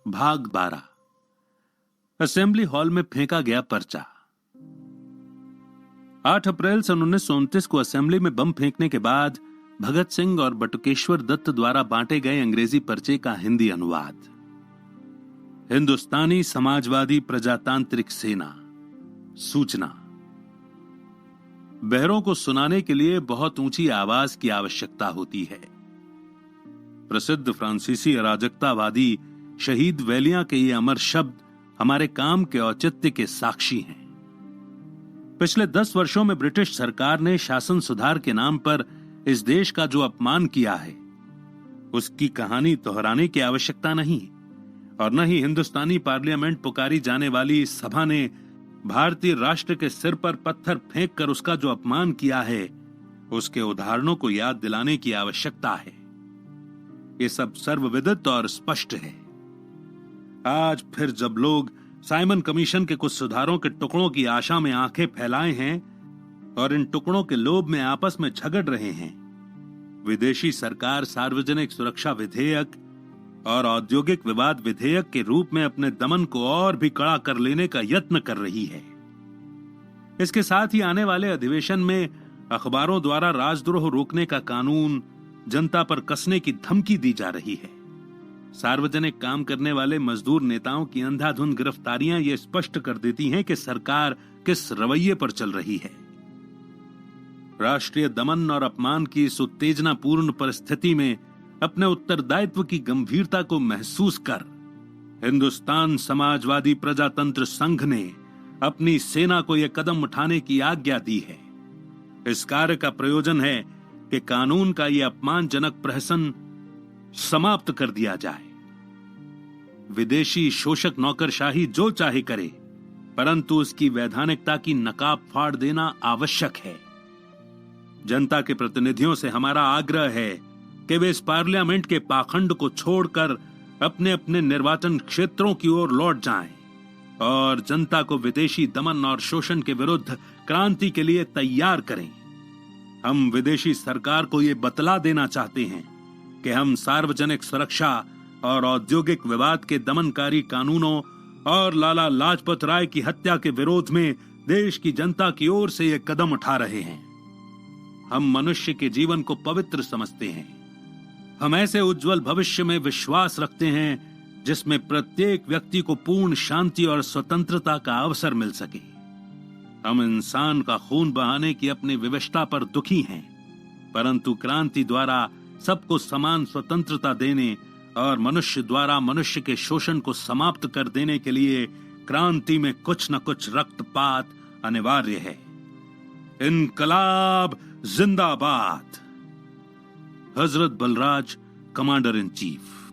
भाग 12। Assembly hall में फेंका गया पर्चा। 8 अप्रैल सन 1929 को असेंबली में बम फेंकने के बाद भगत सिंह और बटुकेश्वर दत्त द्वारा बांटे गए अंग्रेजी पर्चे का हिंदी अनुवाद। हिंदुस्तानी समाजवादी प्रजातांत्रिक सेना सूचना। बहरों को सुनाने के लिए बहुत ऊंची आवाज की आवश्यकता होती है। प्रसिद्ध फ्रांसीसी अराजकतावादी शहीद वेलिया के ये अमर शब्द हमारे काम के औचित्य के साक्षी हैं। पिछले 10 वर्षों में ब्रिटिश सरकार ने शासन सुधार के नाम पर इस देश का जो अपमान किया है, उसकी कहानी दोहराने की आवश्यकता नहीं, और न ही हिंदुस्तानी पार्लियामेंट पुकारी जाने वाली इस सभा ने भारतीय राष्ट्र के सिर पर पत्थर फेंक कर उसका जो अपमान किया है, उसके उदाहरणों को याद दिलाने की आवश्यकता है। ये सब सर्वविदित और स्पष्ट है। आज फिर जब लोग साइमन कमीशन के कुछ सुधारों के टुकड़ों की आशा में आंखें फैलाए हैं और इन टुकड़ों के लोभ में आपस में झगड़ रहे हैं, विदेशी सरकार सार्वजनिक सुरक्षा विधेयक और औद्योगिक विवाद विधेयक के रूप में अपने दमन को और भी कड़ा कर लेने का यत्न कर रही है। इसके साथ ही आने वाले अधिवेशन में अखबारों द्वारा राजद्रोह रोकने का कानून जनता पर कसने की धमकी दी जा रही है। सार्वजनिक काम करने वाले मजदूर नेताओं की अंधाधुंध गिरफ्तारियां ये स्पष्ट कर देती हैं कि सरकार किस रवैये पर चल रही है। राष्ट्रीय दमन और अपमान की इस उत्तेजनापूर्ण परिस्थिति में अपने उत्तरदायित्व की गंभीरता को महसूस कर हिंदुस्तान समाजवादी प्रजातंत्र संघ ने अपनी सेना को यह कदम उठाने की आज्ञा दी है। इस कार्य का प्रयोजन है कि कानून का यह अपमानजनक प्रहसन समाप्त कर दिया जाए। विदेशी शोषक नौकरशाही जो चाहे करे, परंतु उसकी वैधानिकता की नकाब फाड़ देना आवश्यक है। जनता के प्रतिनिधियों से हमारा आग्रह है कि वे इस पार्लियामेंट के पाखंड को छोड़कर अपने अपने निर्वाचन क्षेत्रों की ओर लौट जाएं और जनता को विदेशी दमन और शोषण के विरुद्ध क्रांति के लिए तैयार करें। हम विदेशी सरकार को ये बतला देना चाहते हैं कि हम सार्वजनिक सुरक्षा और औद्योगिक विवाद के दमनकारी कानूनों और लाला लाजपत राय की हत्या के विरोध में देश की जनता की ओर से ये कदम उठा रहे हैं। हम मनुष्य के जीवन को पवित्र समझते हैं। हम ऐसे उज्जवल भविष्य में विश्वास रखते हैं जिसमें प्रत्येक व्यक्ति को पूर्ण शांति और स्वतंत्रता का अवसर मिल सके। हम इंसान का खून बहाने की अपनी विवशता पर दुखी हैं, परंतु क्रांति द्वारा सबको समान स्वतंत्रता देने और मनुष्य द्वारा मनुष्य के शोषण को समाप्त कर देने के लिए क्रांति में कुछ न कुछ रक्तपात अनिवार्य है। इनकलाब जिंदाबाद। हजरत बलराज, कमांडर इन चीफ।